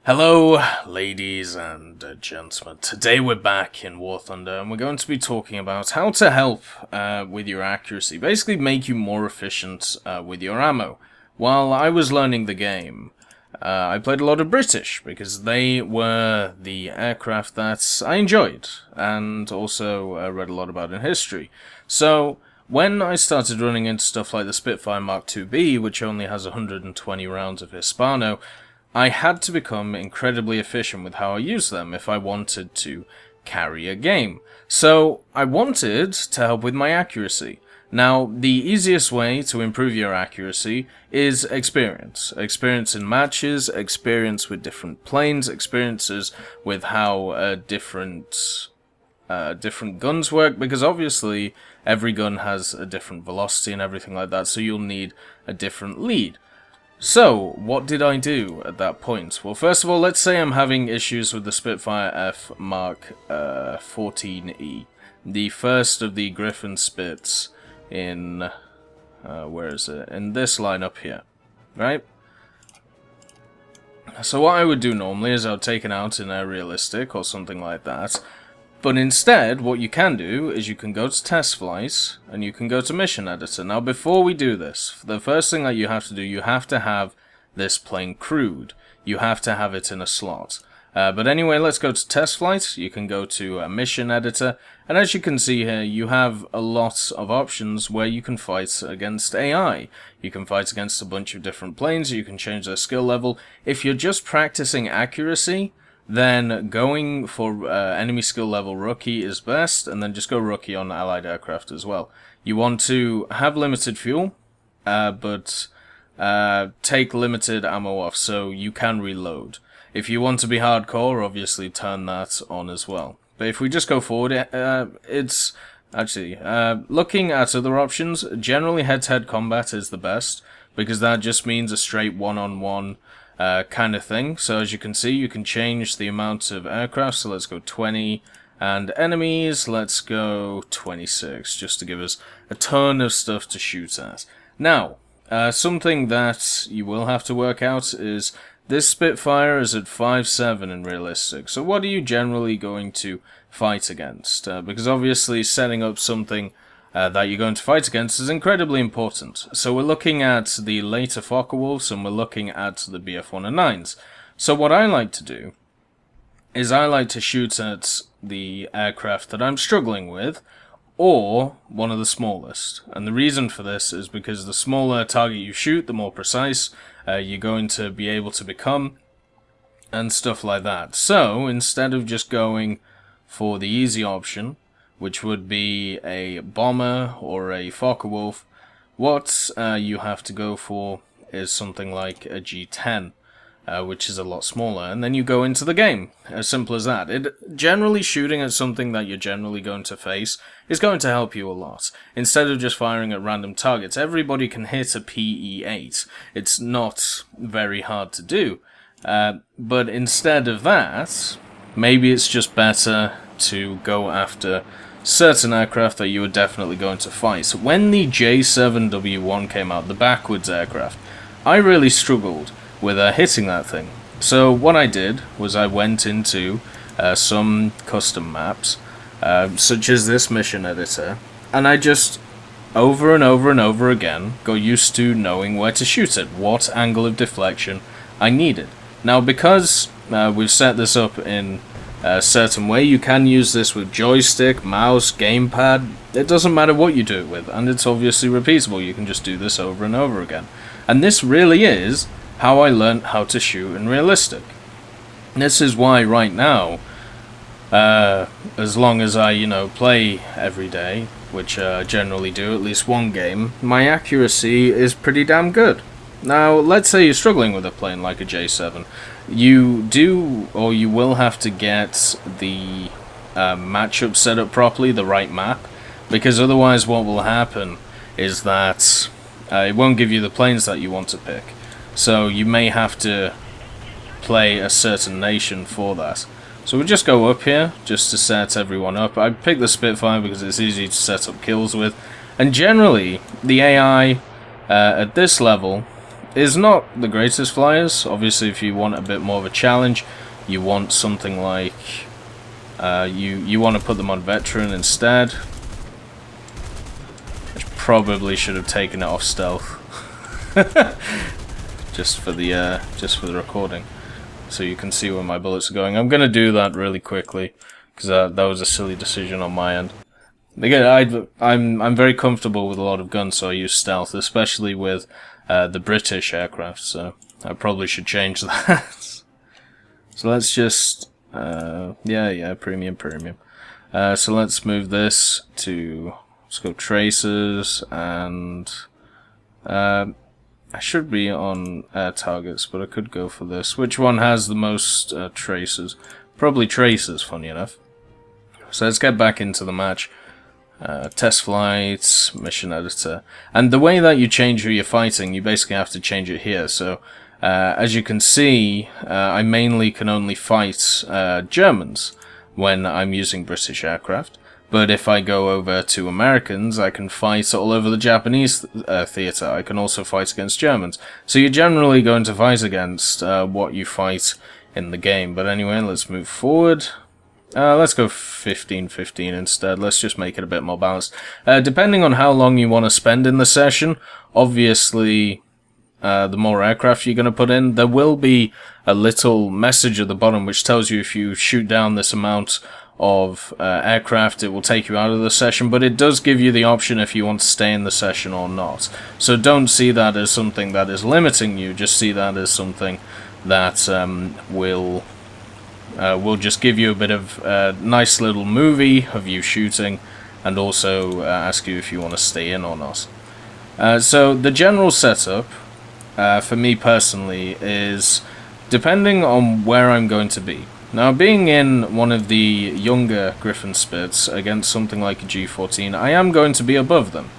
Hello, ladies and gentlemen. Today we're back in War Thunder, and we're going to be talking about how to help with your accuracy. Basically, make you more efficient with your ammo. While I was learning the game, I played a lot of British, because they were the aircraft that I enjoyed, and also read a lot about in history. So, when I started running into stuff like the Spitfire Mark IIB, which only has 120 rounds of Hispano, I had to become incredibly efficient with how I use them if I wanted to carry a game. So I wanted to help with my accuracy. Now, the easiest way to improve your accuracy is experience. Experience in matches, experience with different planes, experiences with how different guns work, because obviously every gun has a different velocity and everything like that, so you'll need a different lead. So, what did I do at that point? Well, first of all, let's say I'm having issues with the Spitfire F Mark 14E, the first of the Griffin Spits in, where is it? In this lineup here, right? So what I would do normally is I would take it out in a realistic or something like that. But instead, what you can do is you can go to test flight and you can go to mission editor. Now, before we do this, the first thing that you have to do, you have to have this plane crewed. You have to have it in a slot. But anyway, let's go to test flight. You can go to mission editor. And as you can see here, you have a lot of options where you can fight against AI. You can fight against a bunch of different planes. You can change their skill level. If you're just practicing accuracy, then going for enemy skill level rookie is best, and then just go rookie on allied aircraft as well. You want to have limited fuel, but take limited ammo off so you can reload. If you want to be hardcore, obviously turn that on as well. But if we just go forward, it's actually looking at other options. Generally, head-to-head combat is the best, because that just means a straight one-on-one kind of thing. So as you can see, you can change the amount of aircraft. So let's go 20, and enemies, let's go 26, just to give us a ton of stuff to shoot at. Now, something that you will have to work out is this Spitfire is at 5.7 in realistic. So what are you generally going to fight against? Because obviously setting up something that you're going to fight against is incredibly important. So we're looking at the later Focke-Wulfs, and we're looking at the Bf-109s. So what I like to do is I like to shoot at the aircraft that I'm struggling with, or one of the smallest. And the reason for this is because the smaller target you shoot, the more precise you're going to be able to become, and stuff like that. So instead of just going for the easy option, which would be a bomber or a Focke-Wulf, what you have to go for is something like a G10, which is a lot smaller, and then you go into the game. As simple as that. Generally shooting at something that you're generally going to face is going to help you a lot. Instead of just firing at random targets, everybody can hit a PE-8. It's not very hard to do. But instead of that, maybe it's just better to go after certain aircraft that you were definitely going to fight. So when the J7W1 came out, the backwards aircraft, I really struggled with hitting that thing. So what I did was I went into some custom maps, such as this mission editor, and I just over and over and over again got used to knowing where to shoot at, what angle of deflection I needed. Now, because we've set this up in a certain way, you can use this with joystick, mouse, gamepad. It doesn't matter what you do it with, and it's obviously repeatable. You can just do this over and over again. And this really is how I learned how to shoot in realistic. This is why right now, as long as I, play every day, which I generally do at least one game, my accuracy is pretty damn good. Now, let's say you're struggling with a plane like a J7. You do, or you will have to get the matchup set up properly, the right map, because otherwise what will happen is that it won't give you the planes that you want to pick. So you may have to play a certain nation for that. So we'll just go up here, just to set everyone up. I picked the Spitfire because it's easy to set up kills with. And generally, the AI at this level is not the greatest flyers. Obviously, if you want a bit more of a challenge, you want something like you want to put them on veteran instead. Which probably should have taken it off stealth, just for the recording, so you can see where my bullets are going. I'm gonna do that really quickly because that was a silly decision on my end. Again, I'm very comfortable with a lot of guns, so I use stealth, especially with the British aircraft. So I probably should change that. So let's just premium. So let's move this to, let's go tracers, and I should be on air targets, but I could go for this. Which one has the most tracers? Probably tracers, funny enough. So let's get back into the match. Test flights, mission editor. And the way that you change who you're fighting, you basically have to change it here. So as you can see, I mainly can only fight Germans when I'm using British aircraft. But if I go over to Americans, I can fight all over the Japanese theatre. I can also fight against Germans. So you're generally going to fight against what you fight in the game. But anyway, let's move forward. Let's go 15-15 instead. Let's just make it a bit more balanced. Depending on how long you want to spend in the session, obviously, the more aircraft you're going to put in, there will be a little message at the bottom which tells you if you shoot down this amount of aircraft, it will take you out of the session, but it does give you the option if you want to stay in the session or not. So don't see that as something that is limiting you, just see that as something that will just give you a bit of a nice little movie of you shooting, and also ask you if you want to stay in or not. So the general setup, for me personally, is depending on where I'm going to be. Now, being in one of the younger Griffin Spits against something like a G14, I am going to be above them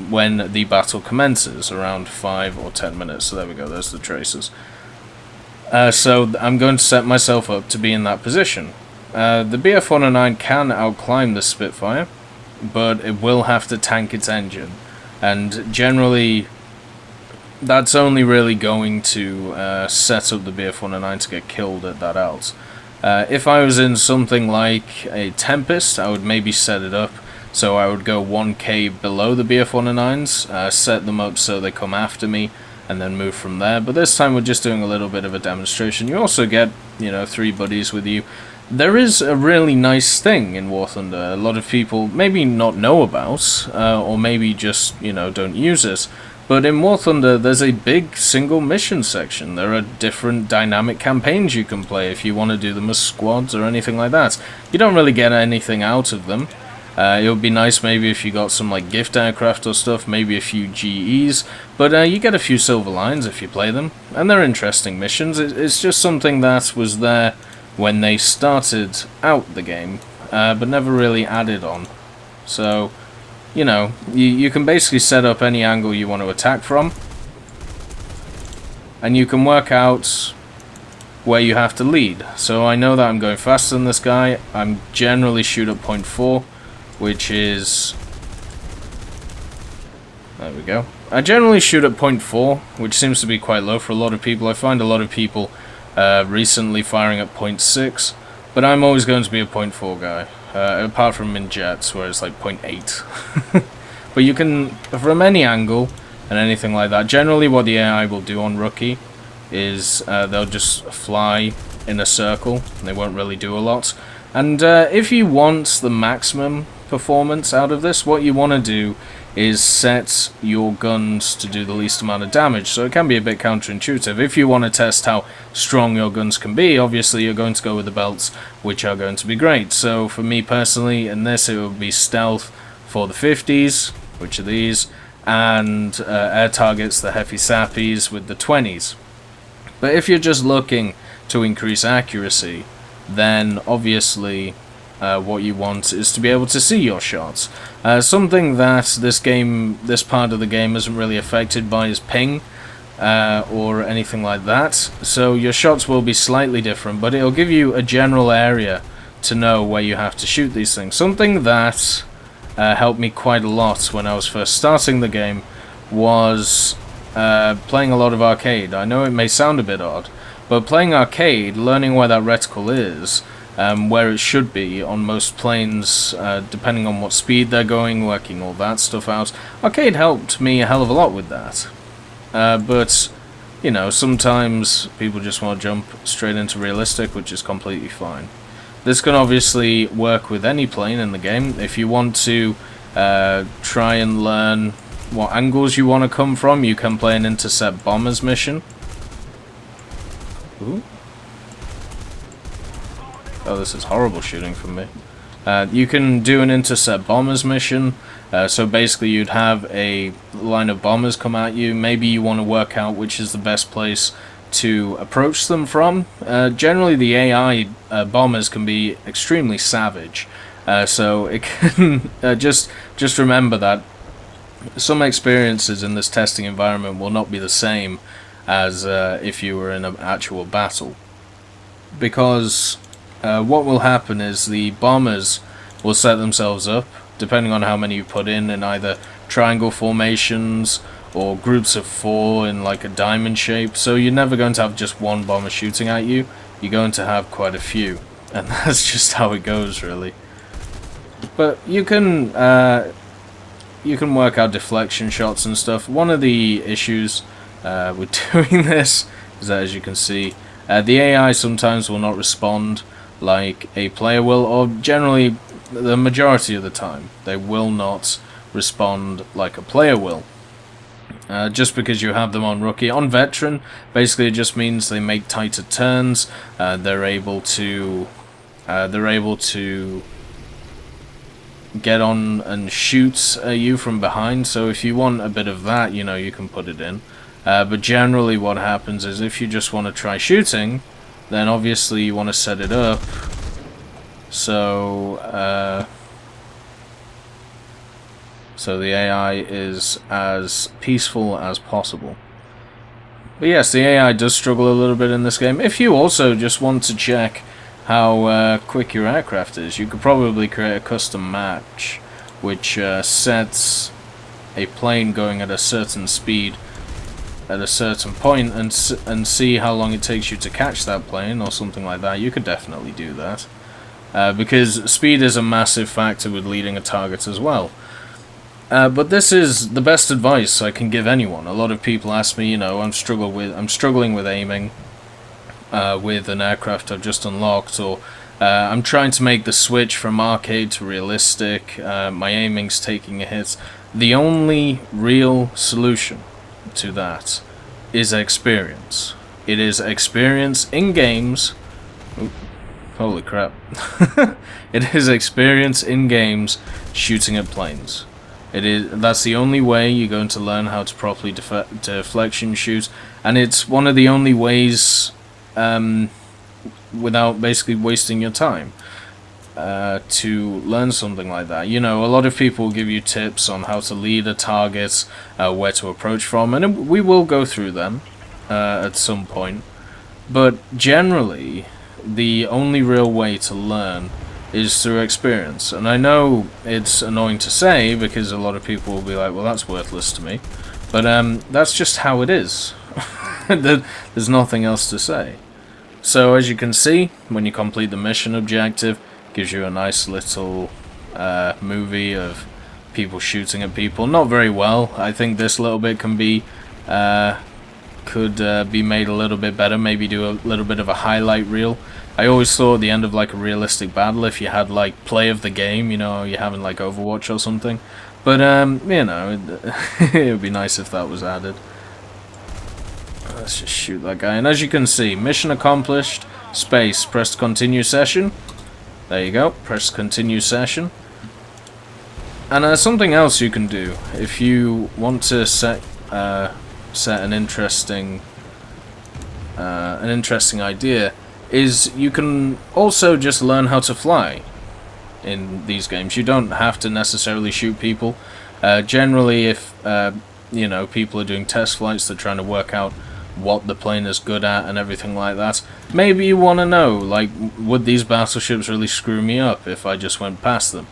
when the battle commences, around 5 or 10 minutes. So there we go, there's the tracers. So I'm going to set myself up to be in that position. The Bf-109 can outclimb the Spitfire, but it will have to tank its engine. And generally, that's only really going to set up the Bf-109 to get killed at that alt. If I was in something like a Tempest, I would maybe set it up so I would go 1k below the Bf-109s, set them up so they come after me, and then move from there. But this time we're just doing a little bit of a demonstration. You also get, 3 buddies with you. There is a really nice thing in War Thunder a lot of people maybe not know about, or maybe just, don't use it. But in War Thunder, there's a big single mission section. There are different dynamic campaigns you can play if you want to do them as squads or anything like that. You don't really get anything out of them. It would be nice maybe if you got some like gift aircraft or stuff, maybe a few GEs, but you get a few silver lines if you play them, and they're interesting missions. It's just something that was there when they started out the game, but never really added on. So, you can basically set up any angle you want to attack from, and you can work out where you have to lead. So I know that I'm going faster than this guy. I'm generally shoot at 0.4. Which is, there we go. I generally shoot at 0.4, which seems to be quite low for a lot of people. I find a lot of people recently firing at 0.6, but I'm always going to be a 0.4 guy, apart from in jets where it's like 0.8. But you can, from any angle and anything like that, generally what the AI will do on Rookie is they'll just fly in a circle, and they won't really do a lot. And if you want the maximum performance out of this, what you want to do is set your guns to do the least amount of damage, so it can be a bit counterintuitive. If you want to test how strong your guns can be, obviously you're going to go with the belts, which are going to be great. So for me personally, in this it would be stealth for the 50s, which are these, and air targets, the Heavy Sappies, with the 20s. But if you're just looking to increase accuracy, then obviously what you want is to be able to see your shots. Something that this part of the game isn't really affected by is ping or anything like that. So your shots will be slightly different, but it'll give you a general area to know where you have to shoot these things. Something that helped me quite a lot when I was first starting the game was playing a lot of arcade, I know it may sound a bit odd, but playing arcade, learning where that reticle is, where it should be on most planes, depending on what speed they're going, working all that stuff out, arcade helped me a hell of a lot with that. But, you know, sometimes people just want to jump straight into realistic, which is completely fine. This can obviously work with any plane in the game. If you want to try and learn what angles you want to come from, you can play an intercept bombers mission. Ooh. Oh, this is horrible shooting from me. You can do an intercept bombers mission. So basically you'd have a line of bombers come at you. Maybe you want to work out which is the best place to approach them from. Generally the AI bombers can be extremely savage. So it can just remember that some experiences in this testing environment will not be the same as if you were in an actual battle. Because what will happen is the bombers will set themselves up, depending on how many you put in either triangle formations or groups of 4 in like a diamond shape. So you're never going to have just one bomber shooting at you, you're going to have quite a few. And that's just how it goes, really. But you can work out deflection shots and stuff. One of the issues with doing this is that, as you can see, the AI sometimes will not respond like a player will, or generally the majority of the time they will not respond like a player will. Just because you have them on rookie. On veteran, basically it just means they make tighter turns. They're able to get on and shoot you from behind. So if you want a bit of that, you know, you can put it in. But generally what happens is if you just want to try shooting, then obviously you want to set it up so so the AI is as peaceful as possible. But yes, the AI does struggle a little bit in this game. If you also just want to check how quick your aircraft is, you could probably create a custom match which sets a plane going at a certain speed at a certain point and see how long it takes you to catch that plane or something like that. You could definitely do that. Because speed is a massive factor with leading a target as well. But this is the best advice I can give anyone. A lot of people ask me, you know, I'm struggling with aiming with an aircraft I've just unlocked, or I'm trying to make the switch from arcade to realistic, my aiming's taking a hit. The only real solution to that is experience. It is experience in games. Oop, holy crap. It is experience in games shooting at planes. That's the only way you're going to learn how to properly deflection shoot, and it's one of the only ways without basically wasting your time to learn something like that. You know, a lot of people will give you tips on how to lead a target, where to approach from, and we will go through them at some point. But generally, the only real way to learn is through experience. And I know it's annoying to say because a lot of people will be like, well, that's worthless to me. But that's just how it is. There's nothing else to say. So as you can see, when you complete the mission objective, it gives you a nice little movie of people shooting at people. Not very well. I think this little bit can be could be made a little bit better. Maybe do a little bit of a highlight reel. I always thought at the end of like a realistic battle, if you had like play of the game, you know, you're having like Overwatch or something. But you know, it would be nice if that was added. Let's just shoot that guy. And as you can see, mission accomplished. Space. Press continue session. There you go. Press continue session. And something else you can do if you want to set an interesting idea is you can also just learn how to fly in these games. You don't have to necessarily shoot people. Generally, if you know, people are doing test flights, they're trying to work out what the plane is good at and everything like that. Maybe you want to know, like, would these battleships really screw me up if I just went past them?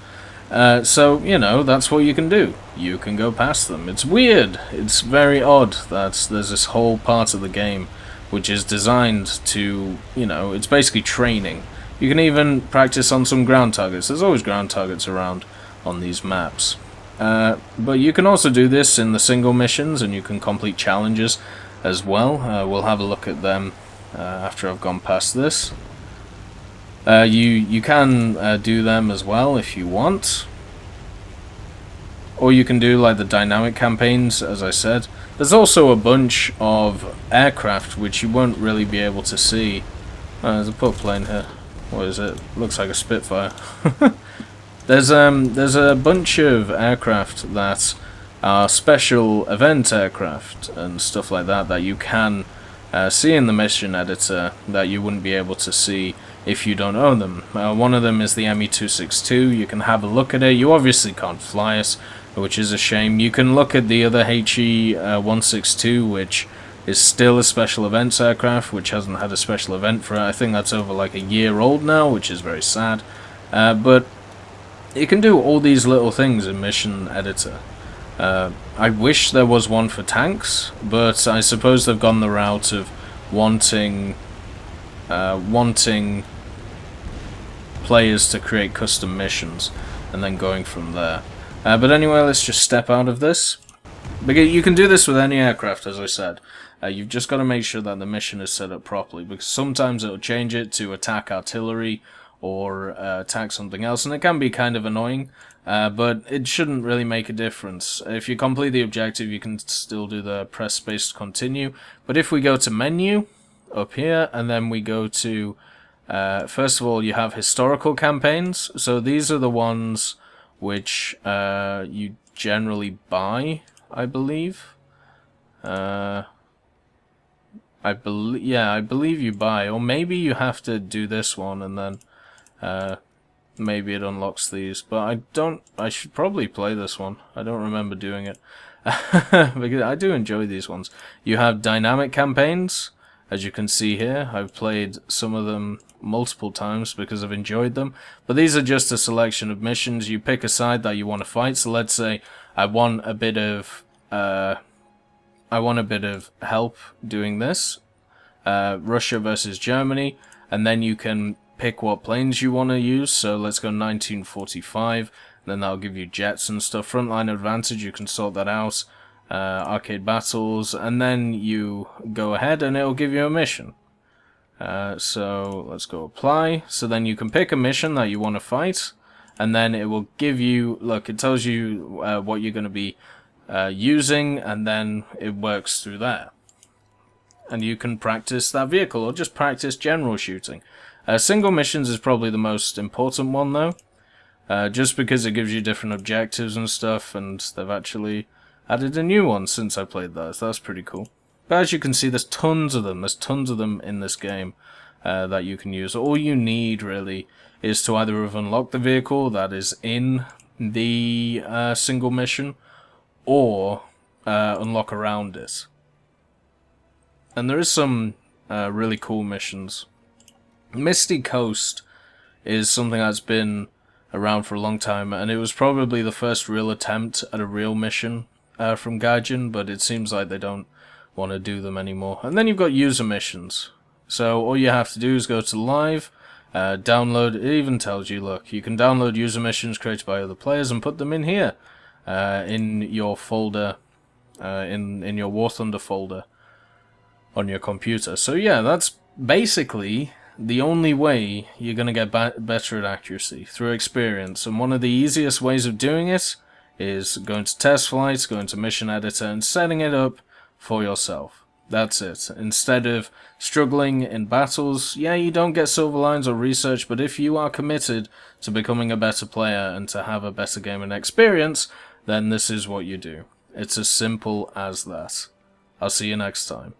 So, you know, that's what you can do. You can go past them. It's weird. It's very odd that there's this whole part of the game which is designed to, you know, it's basically training. You can even practice on some ground targets. There's always ground targets around on these maps. But you can also do this in the single missions, and you can complete challenges as well. We'll have a look at them after I've gone past this. You can do them as well if you want. Or you can do like the dynamic campaigns, as I said. There's also a bunch of aircraft which you won't really be able to see. There's a put plane here. What is it? Looks like a Spitfire. There's a bunch of aircraft that are special event aircraft and stuff like that that you can see in the mission editor that you wouldn't be able to see if you don't own them. One of them is the ME-262. You can have a look at it. You obviously can't fly it, which is a shame. You can look at the other HE-162, which is still a special events aircraft, which hasn't had a special event for it. I think that's over like a year old now, which is very sad. But you can do all these little things in Mission Editor. I wish there was one for tanks, but I suppose they've gone the route of wanting players to create custom missions and then going from there. But anyway, let's just step out of this. Because you can do this with any aircraft, as I said. You've just got to make sure that the mission is set up properly, because sometimes it'll change it to attack artillery or attack something else, and it can be kind of annoying, but it shouldn't really make a difference. If you complete the objective, you can still do the press space to continue. But if we go to menu up here, and then we go to first of all, you have historical campaigns. So these are the ones which you generally buy, I believe. I believe you buy, or maybe you have to do this one and then maybe it unlocks these. But I should probably play this one. I don't remember doing it. Because I do enjoy these ones. You have dynamic campaigns, as you can see here. I've played some of them multiple times because I've enjoyed them. But these are just a selection of missions. You pick a side that you want to fight. So let's say I want a bit of help doing this. Russia versus Germany, and then you can pick what planes you want to use. So let's go 1945. Then that'll give you jets and stuff. Frontline advantage, you can sort that out. Arcade battles, and then you go ahead and it'll give you a mission. So let's go apply. So then you can pick a mission that you want to fight, and then it will give you, look, it tells you what you're going to be using, and then it works through there. And you can practice that vehicle, or just practice general shooting. Single missions is probably the most important one though. Just because it gives you different objectives and stuff, and they've actually added a new one since I played that, so that's pretty cool. But as you can see, there's tons of them. There's tons of them in this game that you can use. All you need, really, is to either have unlocked the vehicle that is in the single mission, or unlock around it. And there is some really cool missions. Misty Coast is something that's been around for a long time, and it was probably the first real attempt at a real mission from Gaijin, but it seems like they don't want to do them anymore. And then you've got user missions. So all you have to do is go to live, download. It even tells you, look, you can download user missions created by other players and put them in here, in your folder, in your War Thunder folder on your computer. So yeah, that's basically the only way you're going to get better at accuracy, through experience. And one of the easiest ways of doing it is going to test flights, going to mission editor, and setting it up for yourself. That's it. Instead of struggling in battles, yeah, you don't get silver lines or research, but if you are committed to becoming a better player and to have a better gaming experience, then this is what you do. It's as simple as that. I'll see you next time.